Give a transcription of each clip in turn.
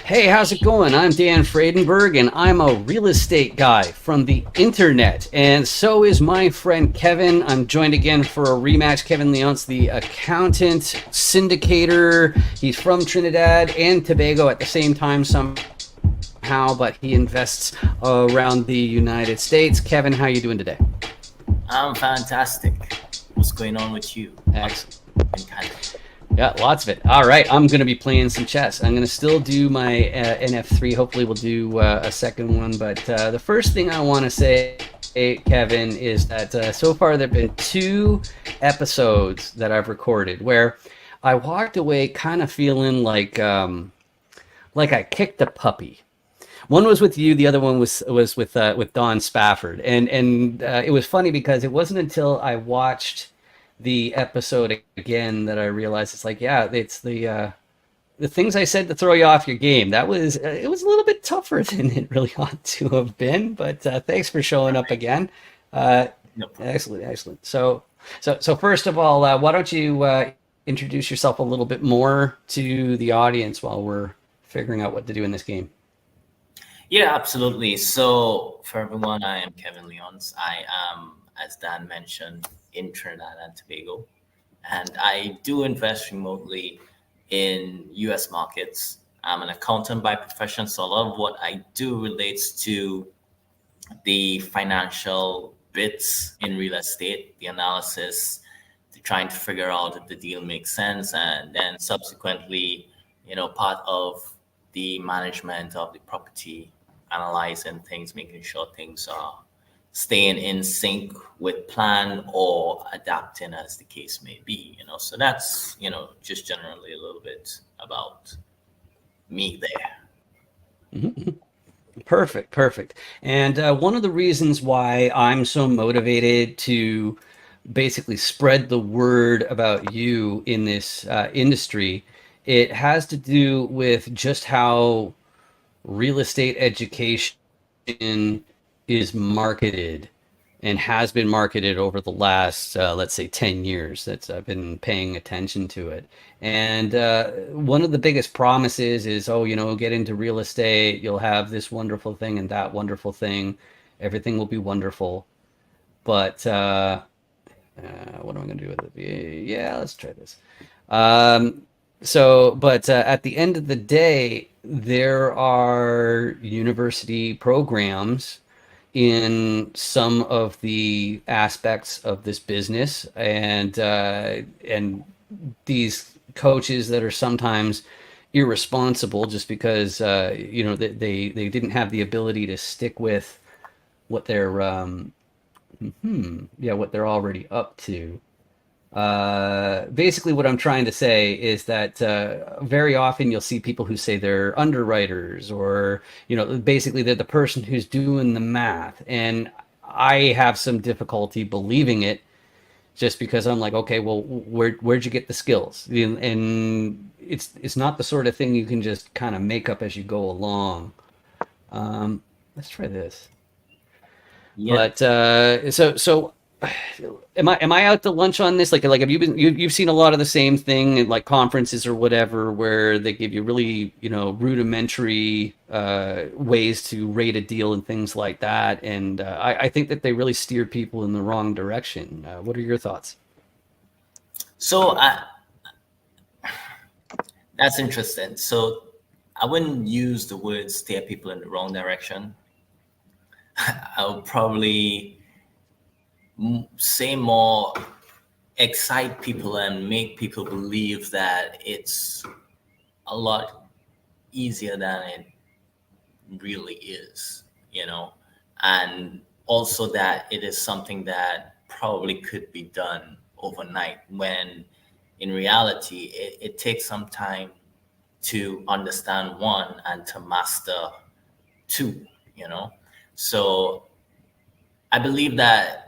Hey, how's it going? I'm Dan Fradenburgh, and I'm a real estate guy from the internet. And so is my friend Kevin. I'm joined again for a rematch. Kevin Leonce, the accountant, syndicator. He's from Trinidad and Tobago at the same time somehow, but he invests around the United States. Kevin, how are you doing today? I'm fantastic. What's going on with you? Excellent. In Canada? Yeah, lots of it. All right, I'm going to be playing some chess. I'm going to still do my NF3. Hopefully, we'll do a second one. But the first thing I want to say, Kevin, is that so far there have been two episodes that I've recorded where I walked away kind of feeling like I kicked a puppy. One was with you. The other one was with Don Spafford, and it was funny because it wasn't until I watched the episode again that I realized it's like, yeah, it's the things I said to throw you off your game. That was it was a little bit tougher than it really ought to have been. But thanks for showing up again. Uh, No problem. Excellent, excellent. So first of all, why don't you introduce yourself a little bit more to the audience while we're figuring out what to do in this game. Yeah, absolutely. So, for everyone, I am Kevin Leonce. I am, as Dan mentioned, in Trinidad and Tobago, and I do invest remotely in US markets. I'm an accountant by profession, so a lot of what I do relates to the financial bits in real estate, the analysis, the trying to figure out if the deal makes sense, and then subsequently, part of the management of the property, analyzing things, making sure things are staying in sync with plan or adapting as the case may be. So that's, just generally a little bit about me there. Mhm. Perfect, perfect. And one of the reasons why I'm so motivated to basically spread the word about you in this industry, it has to do with just how real estate education is marketed and has been marketed over the last, let's say, 10 years. That's I've been paying attention to it. And one of the biggest promises is, oh, get into real estate, you'll have this wonderful thing and that wonderful thing. Everything will be wonderful. But what am I going to do with it? Yeah, let's try this. Um, but at the end of the day, there are university programs in some of the aspects of this business, and these coaches that are sometimes irresponsible just because they didn't have the ability to stick with what what they're already up to. Basically, what I'm trying to say is that very often you'll see people who say they're underwriters, or basically they're the person who's doing the math, and I have some difficulty believing it, just because I'm like, okay, well, where'd you get the skills? And it's not the sort of thing you can just kind of make up as you go along. Let's try this. Yeah. But so am I out to lunch on this? Like have you've seen a lot of the same thing at like conferences or whatever, where they give you really rudimentary ways to rate a deal and things like that, and I think that they really steer people in the wrong direction. What are your thoughts? So that's interesting. So I wouldn't use the word steer people in the wrong direction. I would probably say more excite people and make people believe that it's a lot easier than it really is, and also that it is something that probably could be done overnight when in reality it takes some time to understand one and to master two. So I believe that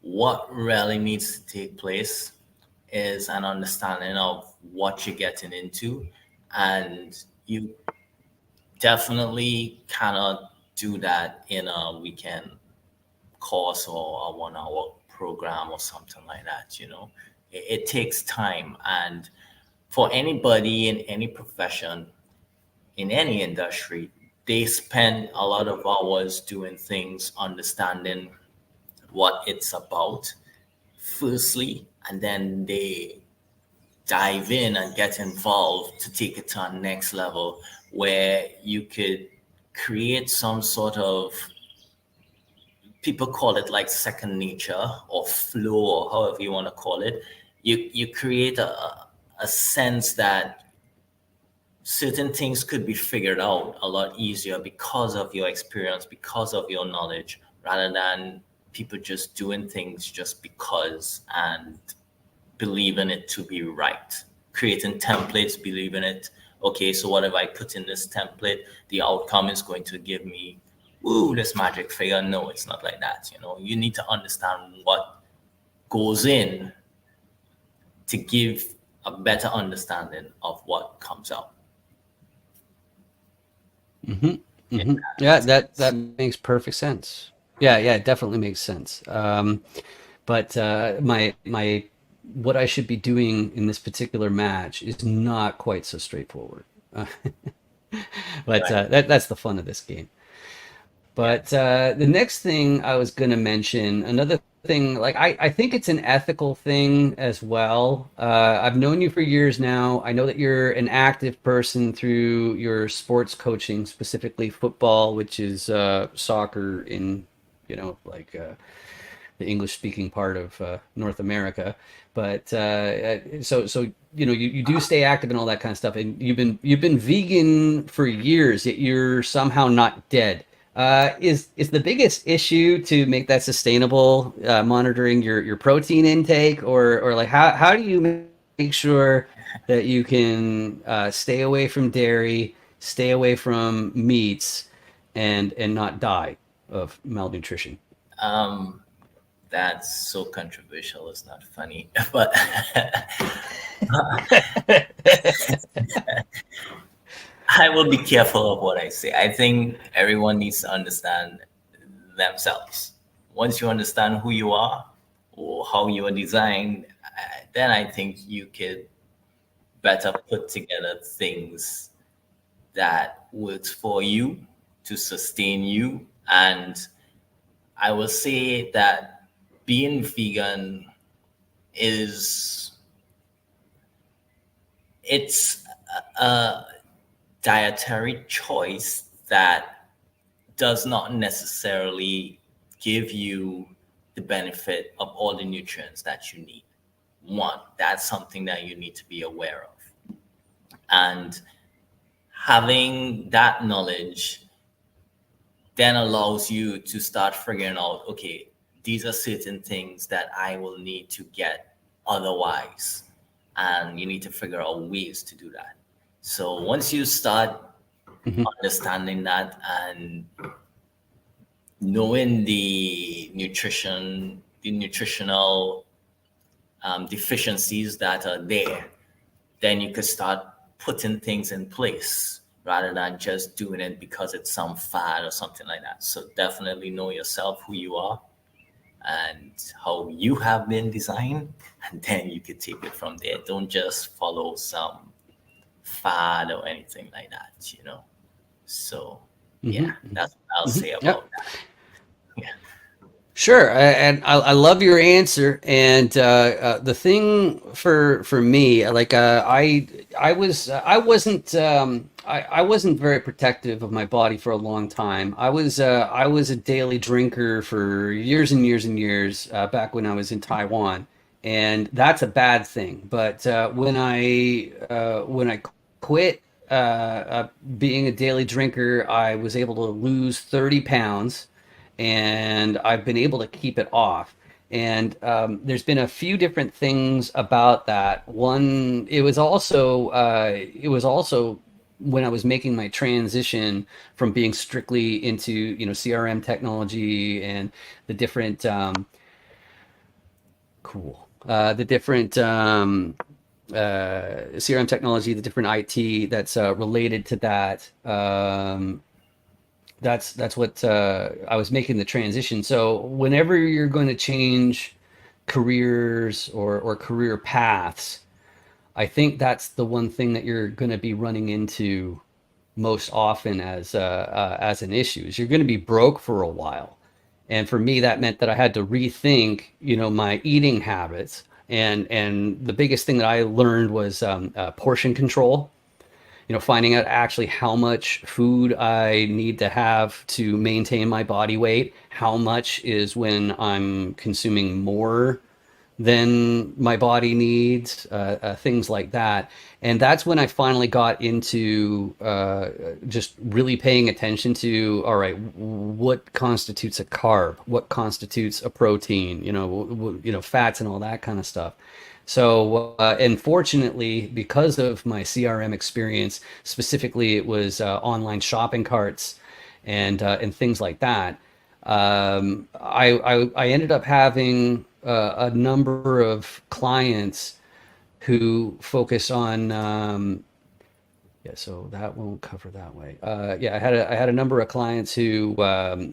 what really needs to take place is an understanding of what you're getting into, and you definitely cannot do that in a weekend course or a 1 hour program or something like that. It takes time, and for anybody in any profession, in any industry, they spend a lot of hours doing things, understanding what it's about, firstly, and then they dive in and get involved to take it to a next level where you could create some sort of, people call it like second nature or flow or however you want to call it. You create a sense that certain things could be figured out a lot easier because of your experience, because of your knowledge, rather than people just doing things just because and believing it to be right. Creating templates, believing it, okay, so what if I put in this template? The outcome is going to give me, ooh, this magic figure. No, it's not like that. You know, you need to understand what goes in to give a better understanding of what comes out. Yeah, Makes that sense. makes perfect sense. Yeah, it definitely makes sense. But my what I should be doing in this particular match is not quite so straightforward. Uh, but Right. that's the fun of this game. Yeah. But the next thing I was going to mention, another thing, like I think it's an ethical thing as well. I've known you for years now. I know that you're an active person through your sports coaching, specifically football, which is soccer in, like the English speaking part of North America. But so you do stay active and all that kind of stuff, and you've been vegan for years, yet you're somehow not dead. Is the biggest issue to make that sustainable, monitoring your protein intake, or like how do you make sure that you can stay away from dairy, stay away from meats, and not die of malnutrition? Um, that's so controversial. It's not funny, but I will be careful of what I say. I think everyone needs to understand themselves. Once you understand who you are or how you are designed, then I think you could better put together things that works for you to sustain you. And I will say that being vegan is, it's a dietary choice that does not necessarily give you the benefit of all the nutrients that you need. One, that's something that you need to be aware of. And having that knowledge then allows you to start figuring out, okay, these are certain things that I will need to get otherwise. And you need to figure out ways to do that. So once you start Mhm. understanding that and knowing the nutritional deficiencies that are there, then you could start putting things in place rather than just doing it because it's some fad or something like that. So definitely know yourself, who you are, and how you have been designed, and then you could take it from there. Don't just follow some fad or anything like that. So yeah, that's what I'll say Yep. about that. Yeah. Sure, and I love your answer. And the thing for me, like I wasn't very protective of my body for a long time. I was a daily drinker for years and years and years, back when I was in Taiwan, and that's a bad thing. But when I quit being a daily drinker, I was able to lose 30 pounds, and I've been able to keep it off. And there's been a few different things about that. One, it was also when I was making my transition from being strictly into CRM technology and the different the different CRM technology, the different IT that's related to that. That's what I was making the transition. So whenever you're going to change careers or career paths, I think that's the one thing that you're going to be running into most often as an issue is you're going to be broke for a while. And for me, that meant that I had to rethink, my eating habits. And the biggest thing that I learned was portion control. Finding out actually how much food I need to have to maintain my body weight, how much is when I'm consuming more than my body needs, things like that. And that's when I finally got into just really paying attention to, all right, what constitutes a carb, what constitutes a protein, fats and all that kind of stuff. So, and fortunately, because of my CRM experience, specifically, it was online shopping carts and things like that. I ended up having a number of clients who focus on yeah, so that won't cover that way. Yeah, I had a number of clients who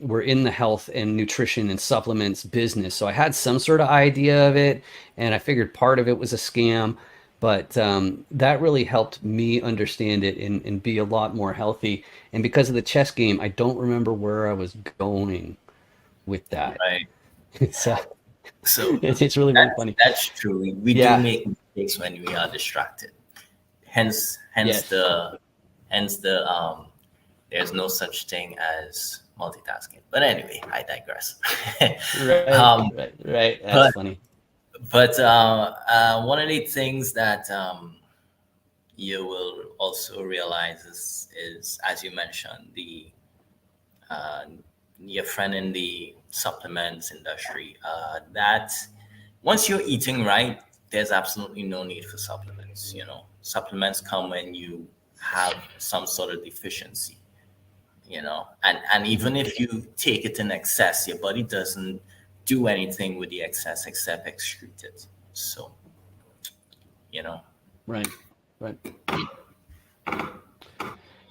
were in the health and nutrition and supplements business, so I had some sort of idea of it, and I figured part of it was a scam, but that really helped me understand it and be a lot more healthy. And because of the chess game, I don't remember where I was going with that. Right. So So it's really, really funny. that's true. We do Yeah. make mistakes when we are distracted. Hence Yes. the there's no such thing as multitasking. But anyway, I digress. Right. um, Right. Right. That's but funny. one of the things that you will also realize is as you mentioned uh, your friend in the supplements industry, that once you're eating right, there's absolutely no need for supplements. Supplements come when you have some sort of deficiency. And even if you take it in excess, your body doesn't do anything with the excess except excrete it. So, you know, Right. Right.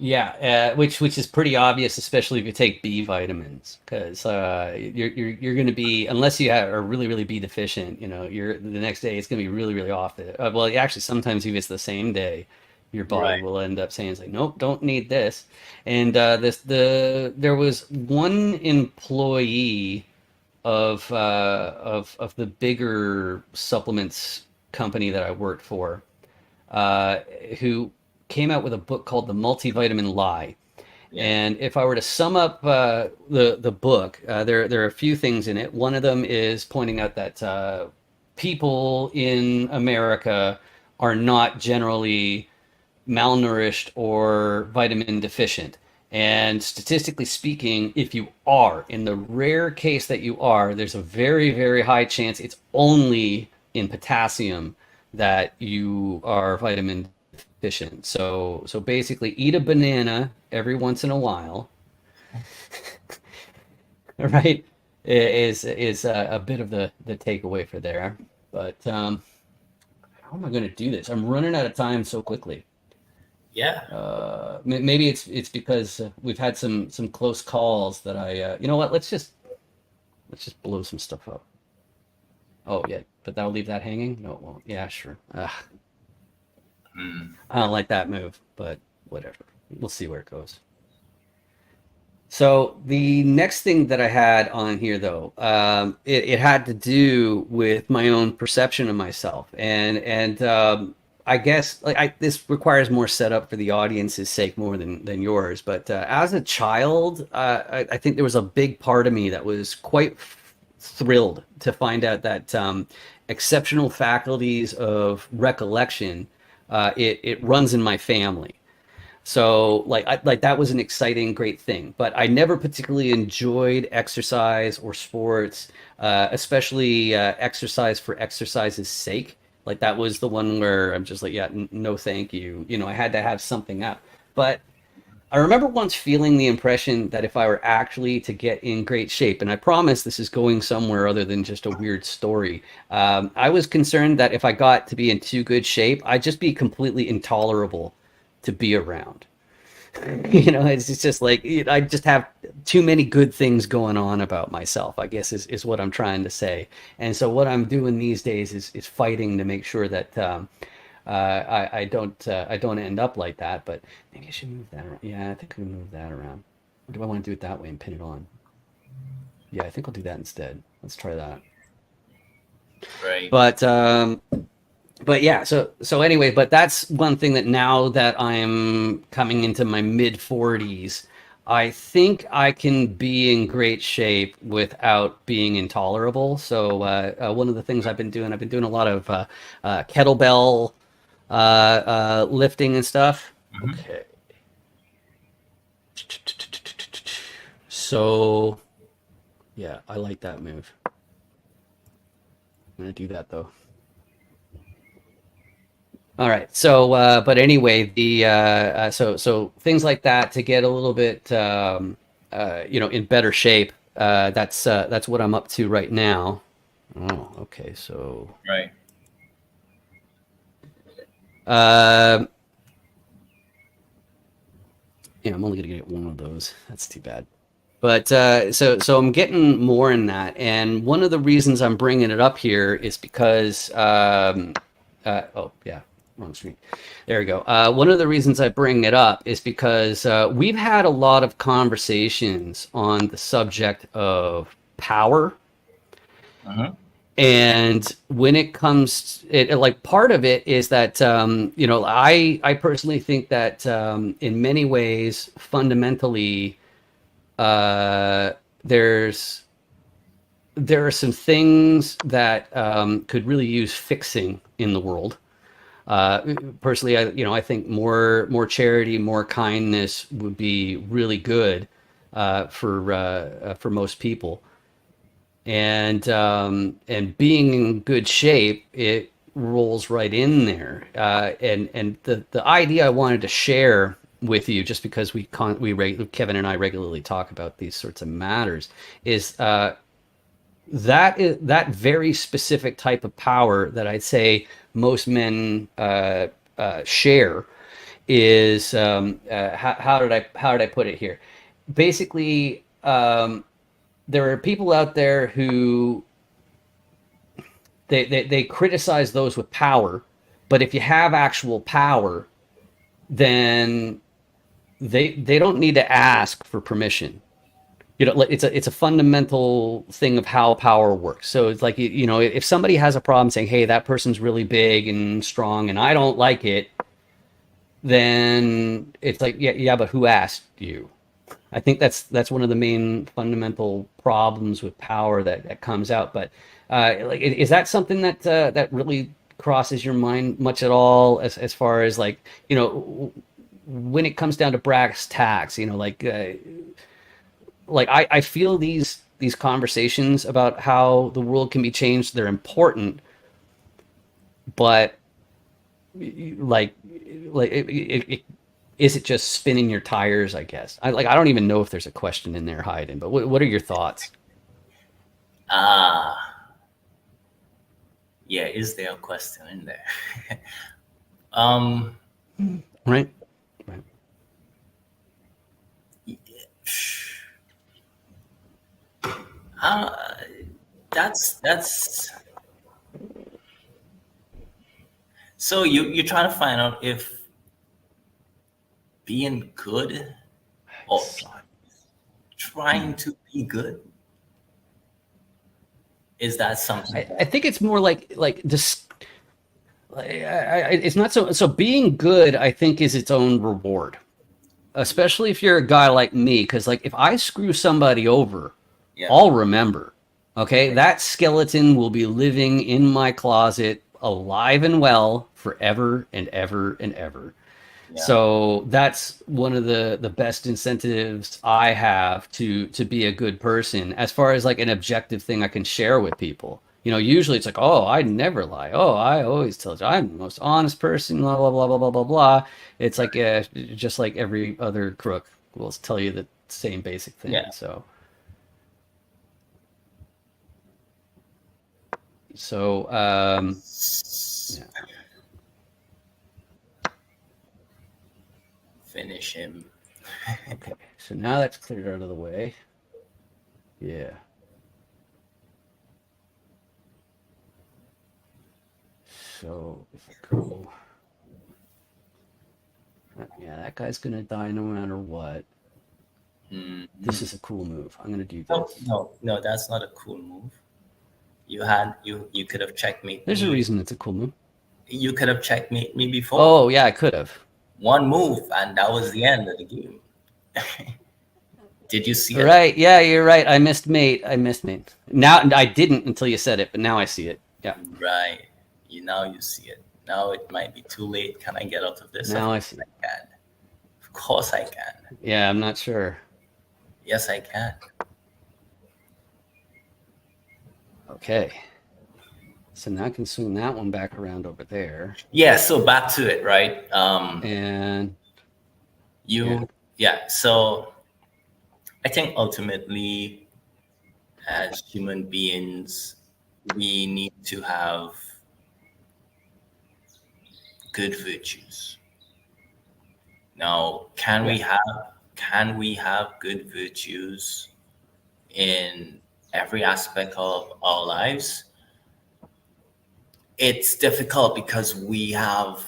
Yeah, which is pretty obvious, especially if you take B vitamins, because you're going to be, unless are really really B deficient, you're the next day it's going to be really really off it. Well, actually, sometimes if it's the same day, your body right. will end up saying it's like, nope, don't need this. And there was one employee of the bigger supplements company that I worked for, uh, who came out with a book called The Multivitamin Lie. Yeah. And if I were to sum up the book, there are a few things in it. One of them is pointing out that people in America are not generally malnourished or vitamin deficient. And statistically speaking, if you are, in the rare case that you are, there's a very, very high chance it's only in potassium that you are vitamin deficient. So basically, eat a banana every once in a while, right? Is a bit of the takeaway for there. But how am I going to do this? I'm running out of time so quickly. Yeah. Maybe it's because we've had some close calls that you know what? Let's just blow some stuff up. Oh yeah, but that'll leave that hanging. No, it won't. Yeah, sure. Mm. I don't like that move, but whatever. We'll see where it goes. So the next thing that I had on here, though, it had to do with my own perception of myself, and I guess this requires more setup for the audience's sake more than yours. But as a child, I think there was a big part of me that was quite thrilled to find out that exceptional faculties of recollection, it runs in my family. So like that was an exciting, great thing. But I never particularly enjoyed exercise or sports, especially exercise for exercise's sake. Like that was the one where I'm just like, yeah, no, thank you. I had to have something up. But I remember once feeling the impression that if I were actually to get in great shape, and I promise this is going somewhere other than just a weird story, I was concerned that if I got to be in too good shape, I'd just be completely intolerable to be around. It's just like I just have too many good things going on about myself, I guess is what I'm trying to say. And so what I'm doing these days is fighting to make sure that I don't end up like that. But maybe I should move that around. Yeah, I think I can move that around. Or do I want to do it that way and pin it on? Yeah, I think I'll do that instead. Let's try that. Right. But yeah, so anyway, but that's one thing that now that I'm coming into my mid 40s, I think I can be in great shape without being intolerable. So one of the things I've been doing a lot of kettlebell lifting and stuff. Hmm. Okay. So yeah, I like that move. I'm gonna do that though. All right. So, but anyway, so things like that to get a little bit, in better shape. That's what I'm up to right now. Oh, okay. So, Right. uh, yeah, I'm only gonna get one of those. That's too bad. But so I'm getting more in that, and one of the reasons I'm bringing it up here is because oh yeah, wrong screen. There we go. One of the reasons I bring it up is because we've had a lot of conversations on the subject of power, Hmm. and when it comes, like part of it is that I personally think that in many ways, fundamentally, uh, there's there are some things that could really use fixing in the world. Personally, I think more charity, more kindness would be really good for most people. And being in good shape, it rolls right in there. And the idea I wanted to share with you, just because Kevin and I regularly talk about these sorts of matters, is that very specific type of power that I'd say most men share is how did I put it here? Basically, there are people out there who they criticize those with power, but if you have actual power, then they don't need to ask for permission. It's a fundamental thing of how power works. So it's like, if somebody has a problem saying, hey, that person's really big and strong and I don't like it, then it's like, yeah, but who asked you? I think that's one of the main fundamental problems with power that comes out. But like, is that something that really crosses your mind much at all, as far as, like, when it comes down to brass tacks, like I feel these conversations about how the world can be changed, they're important, but like is it just spinning your tires, I guess. I don't even know if there's a question in there hiding, but what are your thoughts? Ah, yeah. Is there a question in there? um, Right. Right. uh, that's. So you're trying to find out if being good or trying to be good, is that something I that, think it's more like this. It's not so being good, I think, is its own reward, especially if you're a guy like me, because like if I screw somebody over, yeah, I'll remember. Okay, right, that skeleton will be living in my closet, alive and well, forever and ever and ever. yeah, So that's one of the best incentives I have to be a good person, as far as like an objective thing I can share with people. Usually it's like, oh, I never lie. Oh, I always tell you I'm the most honest person. Blah blah blah blah blah blah blah. It's like, just like every other crook will tell you the same basic thing. yeah. So yeah. Finish him. Okay. So now that's cleared out of the way. Yeah. So if I go Yeah, that guy's gonna die no matter what. This is a cool move. I'm gonna do No, this. no, that's not a cool move. You could have checkmate There's a me. reason it's a cool move. You could have checkmate me before. Oh yeah, I could have. One move, and that was the end of the game. Did you see it? Right? Yeah, you're right. I missed mate. I missed mate. Now I didn't until you said it, but now I see it. Yeah. Right. Now you see it. Now it might be too late. Can I get out of this? Now Of I course see. I can. Of course I can. Yeah, I'm not sure. Yes, I can. Okay. So now I can swing that one back around over there. Yeah. So back to it, right? And yeah. So I think ultimately, as human beings, we need to have good virtues. Now, can we have good virtues in every aspect of our lives? It's difficult because we have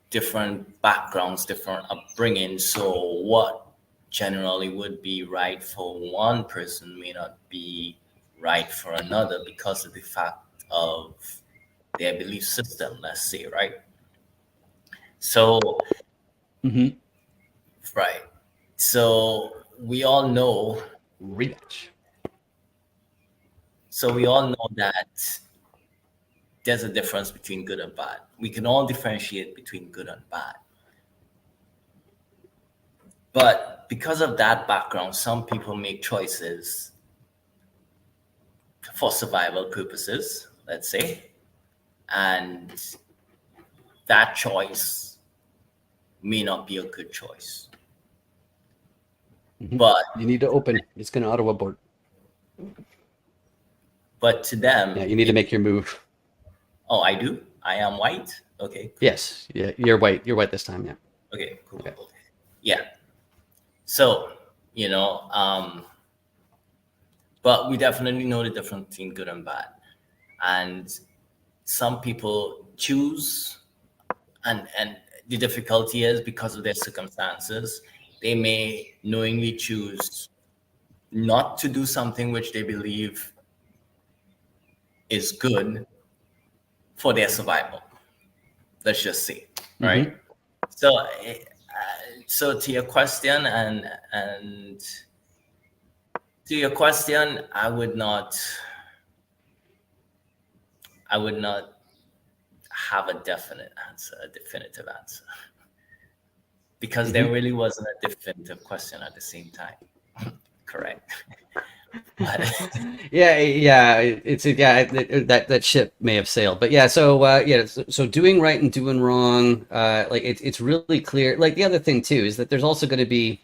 different backgrounds, different upbringing. So what generally would be right for one person may not be right for another because of the fact of their belief system, let's say, right? So, mm-hmm. right. So we all know. Rematch. So we all know that there's a difference between good and bad. We can all differentiate between good and bad. But because of that background, some people make choices for survival purposes, let's say, and that choice may not be a good choice. Mm-hmm. But you need to open. It's going to auto abort. But to them, yeah, you need to make your move. Oh, I do. I am white. Okay. Cool. Yes. Yeah, you're white. You're white this time. Yeah. Okay. Cool. Okay. Yeah. So but we definitely know the difference between good and bad, and some people choose, and the difficulty is because of their circumstances, they may knowingly choose not to do something which they believe is good for their survival. Let's just say, right? Mm-hmm. So to your question, and to your question, I would not have a definitive answer, because mm-hmm. there really wasn't a definitive question at the same time. Correct. That ship may have sailed, but yeah. So doing right and doing wrong, like it's really clear. Like the other thing too is that there's also going to be,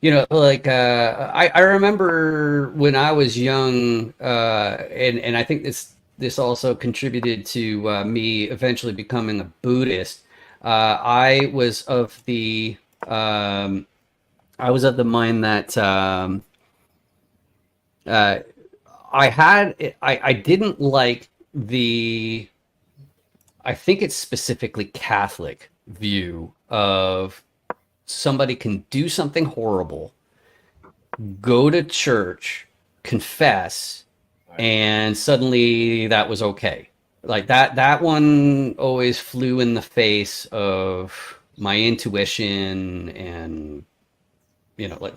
I remember when I was young, and I think this also contributed to me eventually becoming a Buddhist. I was of the mind that. I didn't like I think it's specifically Catholic view of somebody can do something horrible, go to church, confess, and suddenly that was okay. Like that one always flew in the face of my intuition and like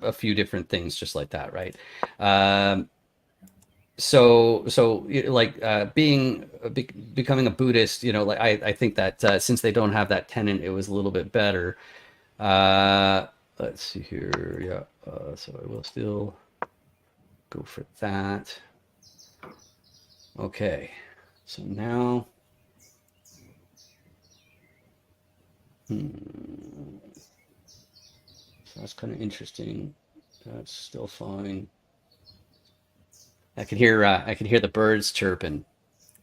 a few different things just like that, right? Becoming a Buddhist, I think that since they don't have that tenet, it was a little bit better. Let's see here. Yeah. So I will still go for that. Okay. So now. So that's kind of interesting. That's still fine. I can hear the birds chirping.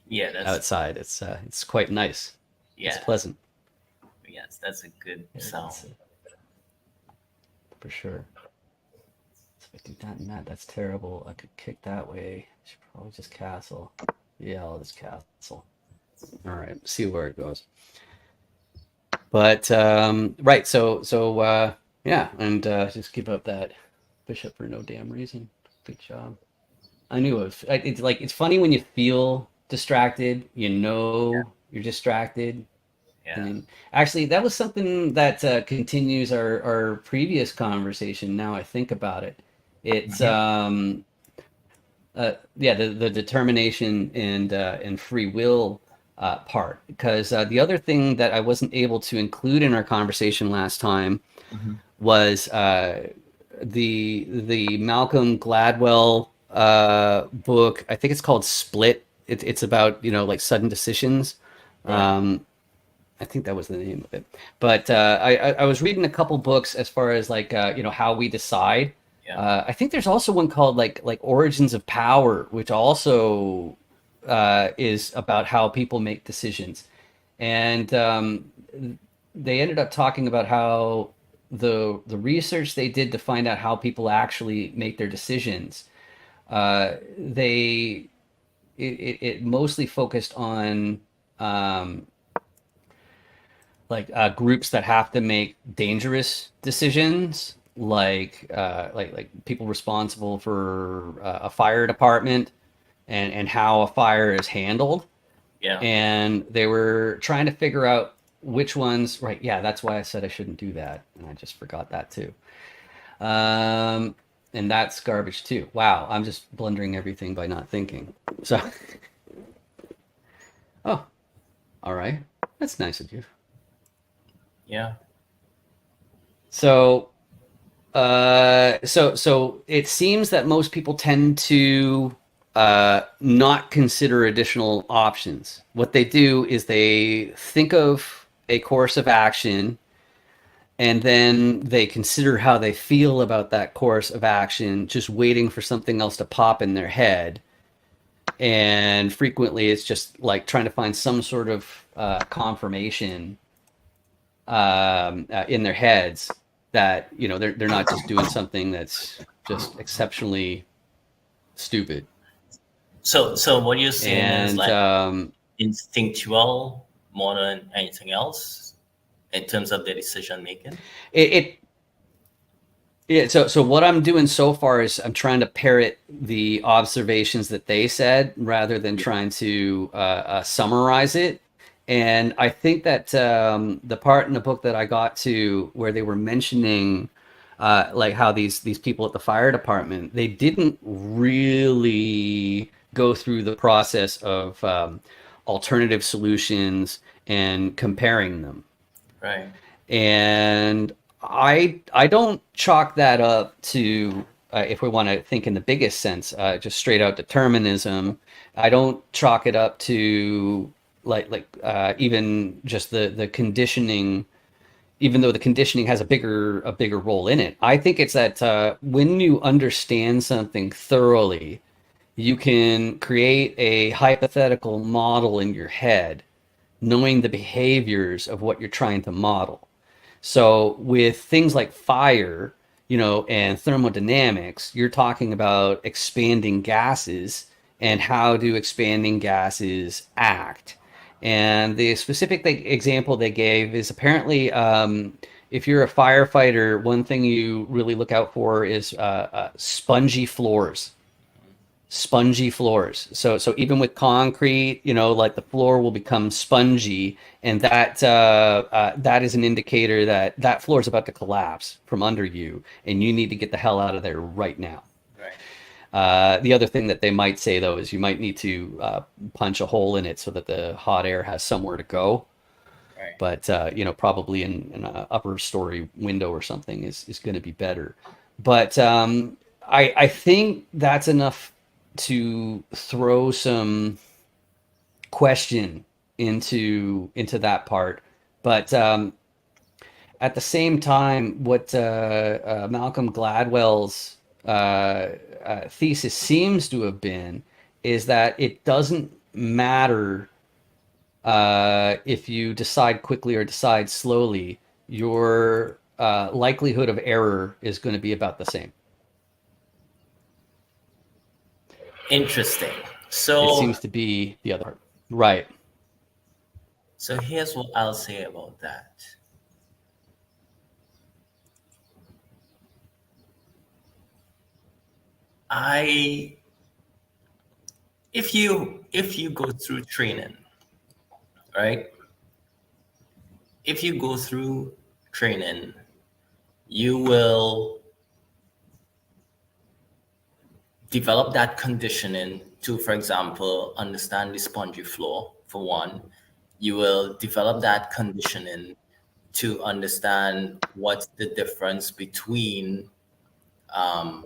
Yeah, outside. It's quite nice. Yeah, it's pleasant. Yes, that's a good sound. For sure. So if I do that and that's terrible. I could kick that way. I should probably just castle. Yeah, I'll just castle. All right, see where it goes. But right, yeah, and just give up that bishop for no damn reason. Good job. I knew it. It's like it's funny when you feel distracted, you know you're distracted, and Yeah. then actually that was something that continues our previous conversation. Now I think about it, it's Hmm. yeah, the determination and free will part. Because the other thing that I wasn't able to include in our conversation last time Hmm. was the Malcolm Gladwell book. I think it's called Split. It's about like sudden decisions. Right. Um, I think that was the name of it. But I was reading a couple books as far as like how we decide. Yeah. I think there's also one called like Origins of Power, which also is about how people make decisions. And they ended up talking about how the research they did to find out how people actually make their decisions. They it mostly focused on um, like groups that have to make dangerous decisions, like people responsible for a fire department and how a fire is handled. Yeah. And they were trying to figure out which ones. Right? Yeah, that's why I said I shouldn't do that, and I just forgot that too. Um, and that's garbage too. Wow, I'm just blundering everything by not thinking. So, oh, all right, that's nice of you. Yeah. So so it seems that most people tend to not consider additional options. What they do is they think of a course of action and then they consider how they feel about that course of action, just waiting for something else to pop in their head. And frequently it's just like trying to find some sort of confirmation in their heads that they're not just doing something that's just exceptionally stupid. So what you're saying is And like instinctual more than anything else in terms of the decision making. it yeah, so what I'm doing so far is I'm trying to parrot the observations that they said rather than Yeah. trying to summarize it. And I think that the part in the book that I got to where they were mentioning like how these people at the fire department, they didn't really go through the process of alternative solutions and comparing them. Right. And I don't chalk that up to if we want to think in the biggest sense, just straight out determinism. I don't chalk it up to even just the conditioning, even though the conditioning has a bigger role in it. I think it's that when you understand something thoroughly, you can create a hypothetical model in your head, knowing the behaviors of what you're trying to model. So with things like fire, and thermodynamics, you're talking about expanding gases and how do expanding gases act. And the specific example they gave is apparently if you're a firefighter, one thing you really look out for is spongy floors. So even with concrete, like the floor will become spongy, and that is an indicator that that floor is about to collapse from under you, and you need to get the hell out of there right now. Right. The other thing that they might say though is you might need to punch a hole in it so that the hot air has somewhere to go. Right. But probably in an upper story window or something is going to be better. But I think that's enough to throw some question into that part. But at the same time, what Malcolm Gladwell's thesis seems to have been is that it doesn't matter if you decide quickly or decide slowly, your likelihood of error is going to be about the same. Interesting. It So seems to be the other part. Right. so here's what I'll say about that. I if you go through training, right? If you go through training, you will develop that conditioning to, for example, understand the spongy floor, for one. You will develop that conditioning to understand what's the difference between um,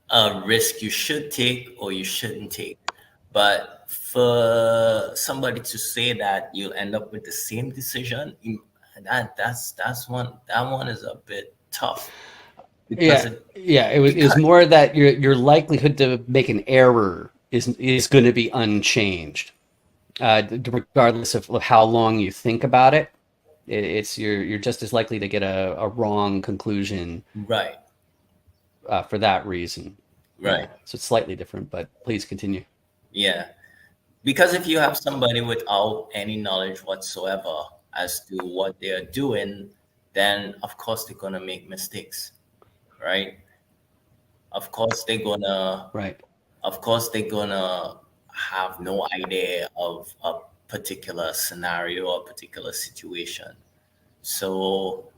a risk you should take or you shouldn't take. But for somebody to say that you'll end up with the same decision, that one is a bit tough because Yeah, it yeah. It was because more that your likelihood to make an error is going to be unchanged, regardless of how long you think about it. It's you're just as likely to get a wrong conclusion right, for that reason. Yeah, right, so it's slightly different, but please continue. yeah. Because if you have somebody without any knowledge whatsoever as to what they are doing, then of course they're gonna make mistakes, right? Of course they're gonna Right. of course they're gonna have no idea of a particular scenario or particular situation. So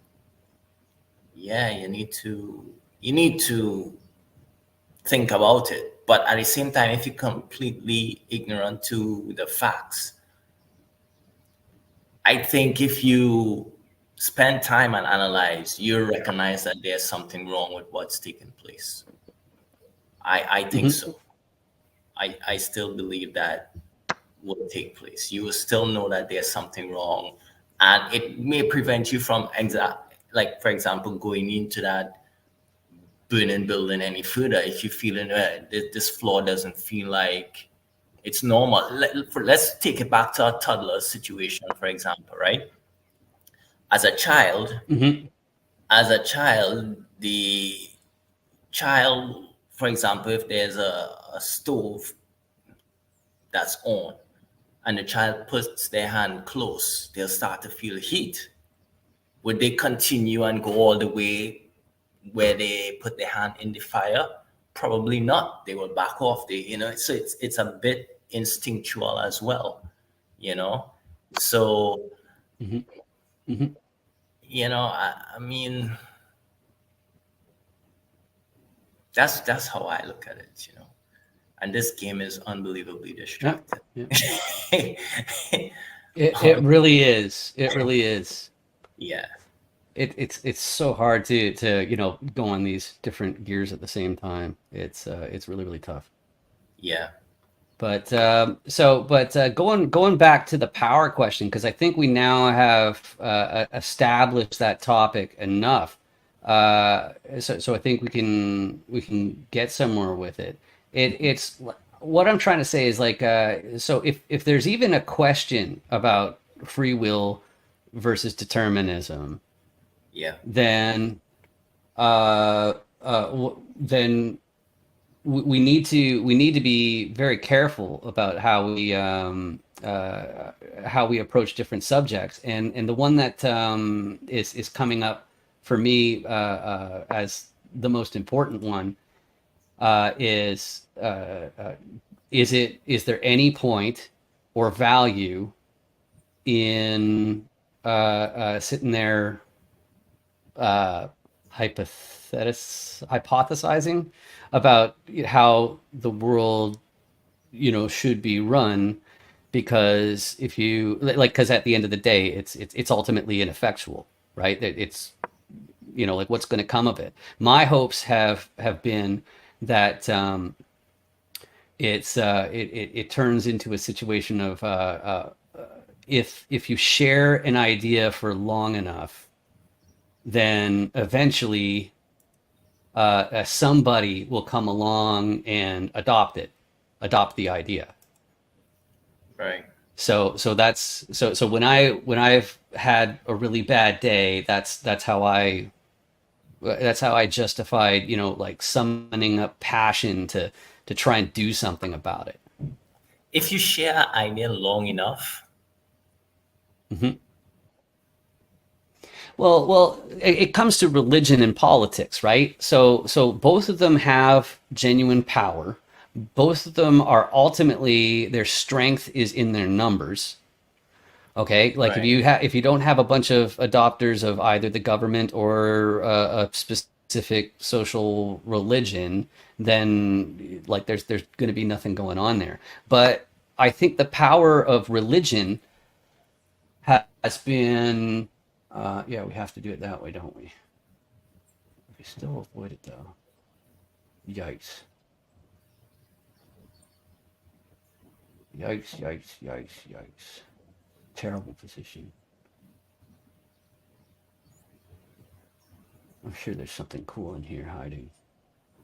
yeah, you need to think about it. But at the same time, if you're completely ignorant to the facts, I think if you spend time and analyze, you recognize that there's something wrong with what's taking place. I think Hmm. so. I still believe that will take place. You will still know that there's something wrong, and it may prevent you from like for example, going into that burning building any further if you feel this floor doesn't feel like it's normal. Let's take it back to a toddler situation, for example, right? As a child, Hmm. the child, for example, if there's a stove that's on and the child puts their hand close, they'll start to feel heat. Would they continue and go all the way where they put their hand in the fire? Probably not. They will back off. So it's a bit instinctual as well, you know. So Hmm. Hmm. I mean, that's how I look at it. And this game is unbelievably Yeah. distracting. Yeah. It Oh, really is. It really is. yeah, It's so hard to go on these different gears at the same time. It's really really tough. yeah, But going back to the power question, because I think we now have established that topic enough. So I think we can get somewhere with it. It's what I'm trying to say is like so if there's even a question about free will versus determinism, yeah, then then we need to be very careful about how we approach different subjects, and the one that is coming up for me as the most important one is there any point or value in sitting there uh, hypothesizing about how the world should be run, because if you because at the end of the day it's ultimately ineffectual, right? It's like what's going to come of it. My hopes have been that it turns into a situation of if you share an idea for long enough, then eventually somebody will come along and adopt the idea. right. So when I've had a really bad day, that's how I justified, like summoning up passion to try and do something about it. If you share an idea long enough, Hmm. Well, it comes to religion and politics, right? So both of them have genuine power. Both of them are ultimately their strength is in their numbers. Okay, like Right. if you don't have a bunch of adopters of either the government or a specific social religion, then like there's going to be nothing going on there. But I think the power of religion has been, yeah, we have to do it that way, don't we? We still avoid it though. Yikes! Yikes! Yikes! Yikes! Yikes! Terrible position. I'm sure there's something cool in here hiding,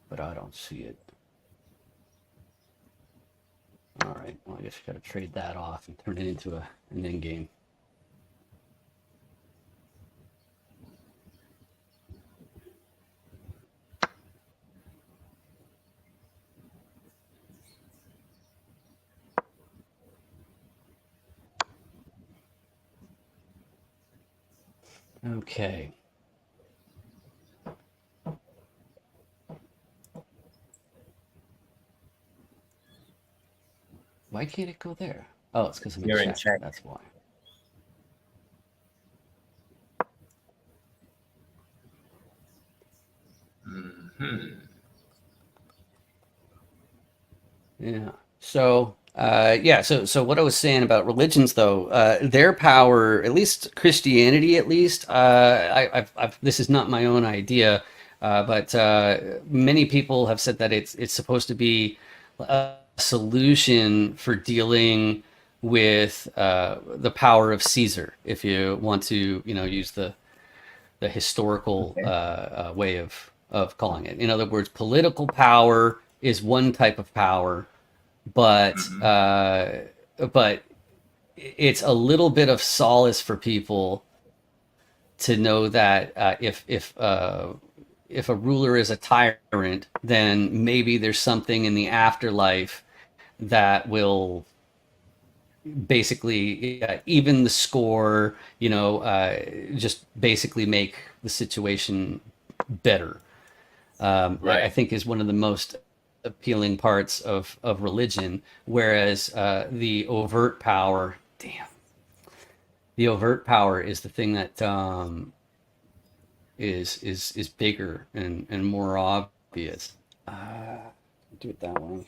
but I don't see it. All right, well, I guess I got to trade that off and turn it into an end game. Okay. Why can't it go there? Oh, it's because I'm in You're in check. check. That's why. Hmm. Yeah. So, yeah. So what I was saying about religions, though, their power, at least Christianity, at least, this is not my own idea, but many people have said that it's supposed to be a solution for dealing with the power of Caesar, if you want to, use the historical Okay. way of calling it. In other words, political power is one type of power, but Hmm. uh, but it's a little bit of solace for people to know that if a ruler is a tyrant, then maybe there's something in the afterlife that will basically even the score, just basically make the situation better. I Right. think is one of the most appealing parts of religion. Whereas the overt power, damn, the overt power is the thing that is bigger and more obvious. Do it that way.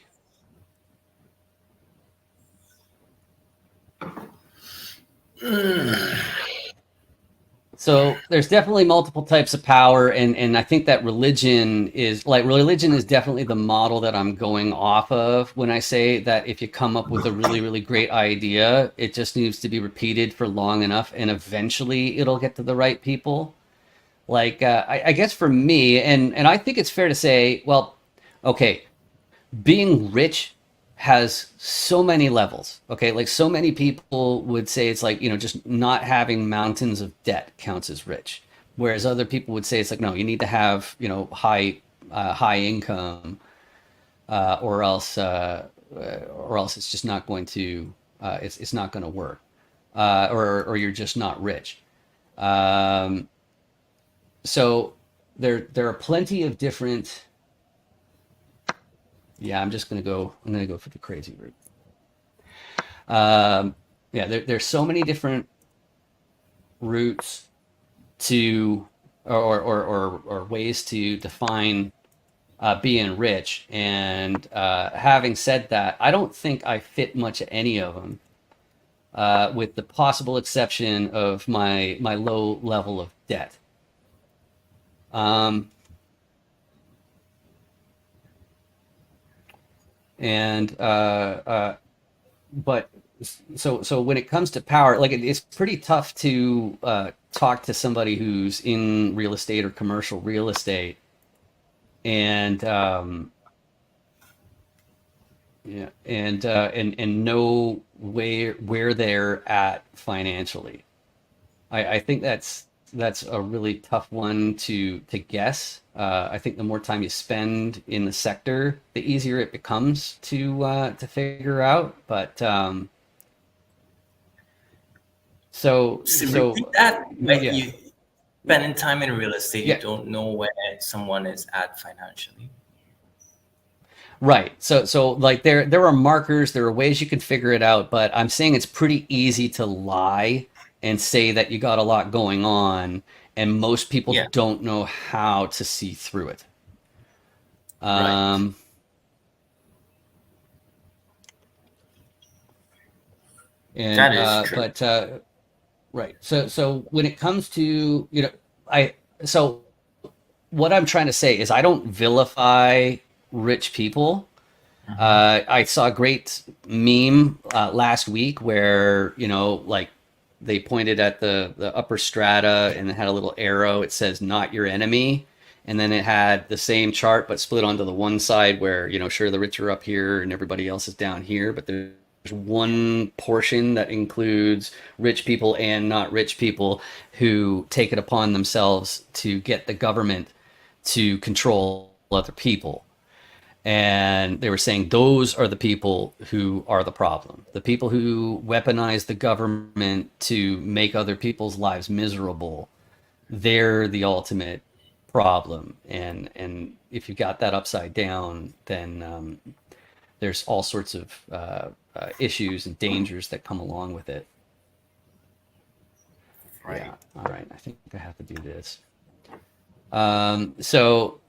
So there's definitely multiple types of power, and I think that religion is definitely the model that I'm going off of when I say that if you come up with a really great idea, it just needs to be repeated for long enough, and eventually it'll get to the right people. Like I guess for me, and I think it's fair to say, well, okay, being rich has so many levels. Okay, like so many people would say it's like just not having mountains of debt counts as rich, whereas other people would say it's like no, you need to have high income, or else it's just not going to it's not going to work, or you're just not rich. Um, so there are plenty of different. Yeah, I'm gonna go for the crazy route. Yeah, there's so many different routes to or ways to define being rich. And having said that, I don't think I fit much of any of them, with the possible exception of my low level of debt. Um, and but so when it comes to power, like it's pretty tough to talk to somebody who's in real estate or commercial real estate, and yeah, and know where they're at financially. I think that's a really tough one to guess. I think the more time you spend in the sector, the easier it becomes to figure out. But so So repeat that. Like yeah. spending time in real estate, you Yeah, don't know where someone is at financially. right. So like there are markers, there are ways you can figure it out, but I'm saying it's pretty easy to lie and say that you got a lot going on, and most people Yeah, don't know how to see through it. right. Um, and That is true. but right. So when it comes to, I so what I'm trying to say is I don't vilify rich people. Hmm. I saw a great meme last week where, like they pointed at the upper strata and it had a little arrow. It says "not your enemy," and then it had the same chart but split onto the one side where, sure, the rich are up here and everybody else is down here, but there's one portion that includes rich people and not rich people who take it upon themselves to get the government to control other people. And they were saying those are the people who are the problem. The people who weaponize the government to make other people's lives miserable, they're the ultimate problem. And if you got that upside down, then there's all sorts of issues and dangers that come along with it. Right. Yeah. All right. I think I have to do this. So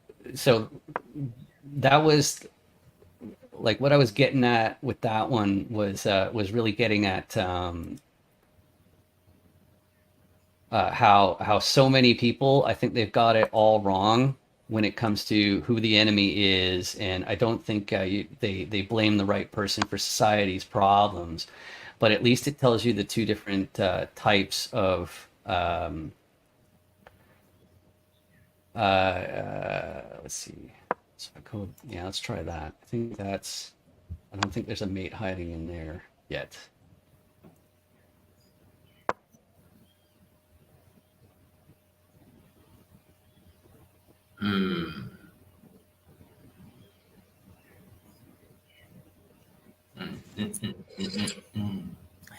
that was like what I was getting at with that one was really getting at how so many people, I think they've got it all wrong when it comes to who the enemy is, and I don't think they blame the right person for society's problems, but at least it tells you the two different types of let's see. So code, yeah, let's try that. I think that's. I don't think there's a mate hiding in there yet. Mm. Mm, mm, mm, mm, mm, mm.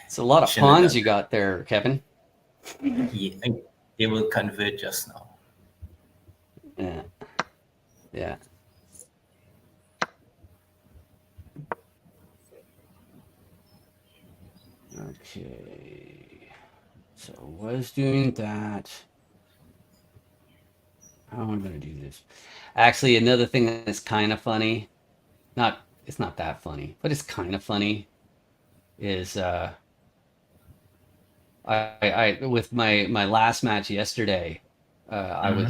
It's a lot of Shouldn't have pawns done you got there, Kevin. that. Yeah, they will convert just now. Yeah, yeah. Okay. So was doing that. How am I going to do this? Actually, another thing that's kind of funny. Not. It's not that funny, but it's kind of funny. Is I with my last match yesterday, Hmm.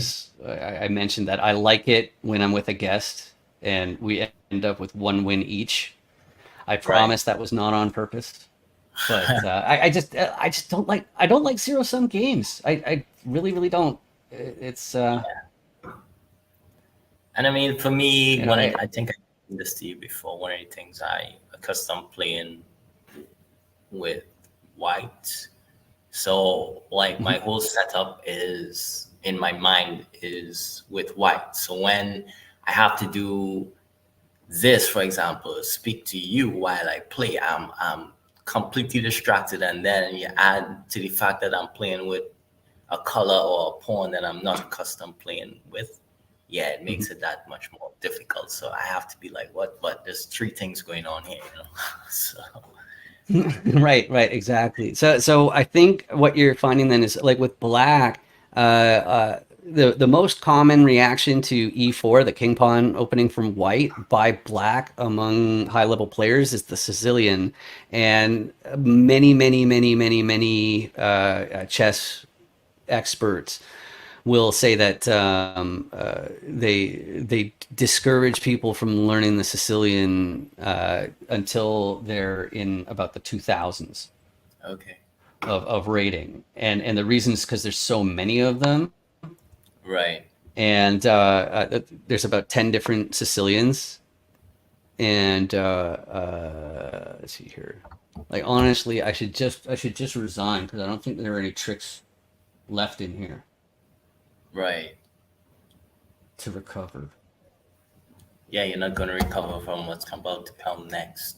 I mentioned that I like it when I'm with a guest and we end up with one win each. I Right. promise that was not on purpose, but I just don't like zero sum games. I really don't. It's And I mean, for me, you know I I think I mentioned this to you before. One of the things I accustomed playing with white. So like my Mhm. whole setup is in my mind is with white. So when I have to do this, for example, speak to you while I play, I'm completely distracted. And then you add to the fact that I'm playing with a color or a pawn that I'm not accustomed playing with. Yeah, it Mhm. makes it that much more difficult. So I have to be like, what? But there's three things going on here, you know. So Right, exactly. So I think what you're finding then is like with black, the most common reaction to e4, the king pawn opening from white by black among high level players is the Sicilian, and many chess experts will say that they discourage people from learning the Sicilian until they're in about the 2000s okay, of rating, and the reason is because there's so many of them, right. and there's about 10 different Sicilians, and let's see here. Like honestly, I should just resign because I don't think there are any tricks left in here Right. to recover. Yeah, you're not going to recover from what's about to come next.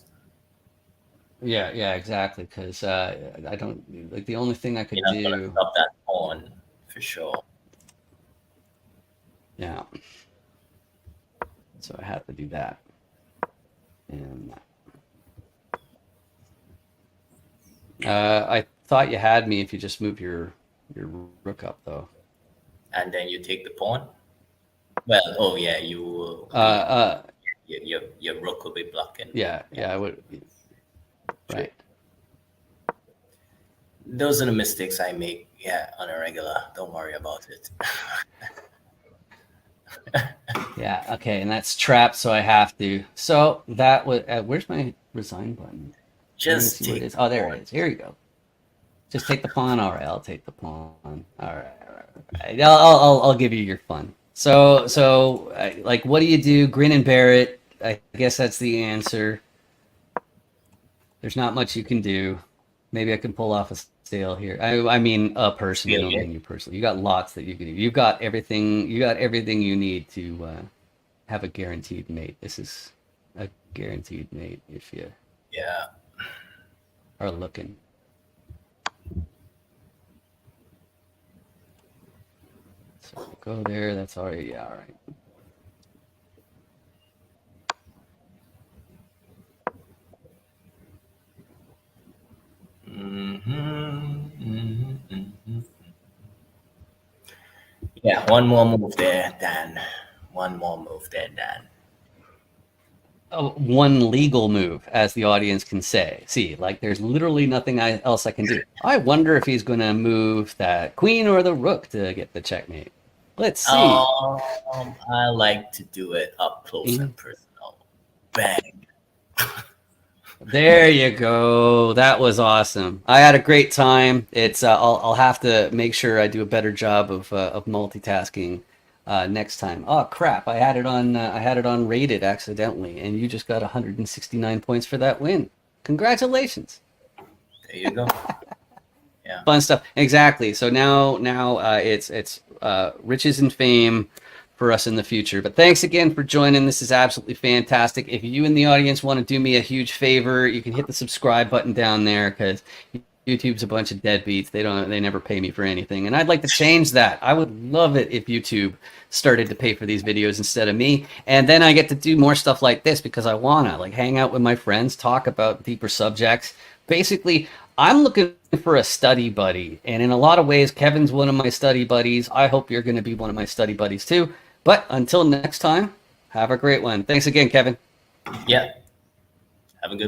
Yeah, exactly. Because I don't like the only thing I You're could not going to do. stop that pawn for sure. Yeah. So I have to do that. And I thought you had me if you just move your rook up, though. And then you take the pawn. Well, oh yeah, you will. Your rook will be blocking. Yeah, I would. Right. Those are the mistakes I make. Yeah, on a regular. Don't worry about it. Yeah. Okay, and that's trapped, so I have to. So that was. Where's my resign button? Just see what it is. Oh, there it is. Here you go. Just take the pawn. All right, I'll take the pawn. All right. I'll give you your fun. So like, what do you do? Grin and bear it. I guess that's the answer. There's not much you can do. Maybe I can pull off a sale here. I mean a person. I don't mean you personally. You got lots that you can do. You've got everything. You got everything you need to have a guaranteed mate. This is a guaranteed mate if you are looking. So go there. That's already all right. Yeah, one more move there, Dan. One more move there, Dan. One legal move, as the audience can say. See, like, there's literally nothing else I can do. I wonder if he's going to move that queen or the rook to get the checkmate. Let's see. I like to do it up close and personal. Bang. There you go. That was awesome. I had a great time. It's I'll have to make sure I do a better job of multitasking next time. Oh crap! I had it on rated accidentally, and you just got 169 points for that win. Congratulations. There you go. Yeah. Fun stuff. Exactly. So now it's riches and fame for us in the future. But thanks again for joining. This is absolutely fantastic. If you in the audience want to do me a huge favor, you can hit the subscribe button down there, because YouTube's a bunch of deadbeats. They never pay me for anything. And I'd like to change that. I would love it if YouTube started to pay for these videos instead of me. And then I get to do more stuff like this because I want to, like, hang out with my friends, talk about deeper subjects. Basically, I'm looking for a study buddy. And in a lot of ways, Kevin's one of my study buddies. I hope you're going to be one of my study buddies too. But until next time, have a great one. Thanks again, Kevin. Yeah.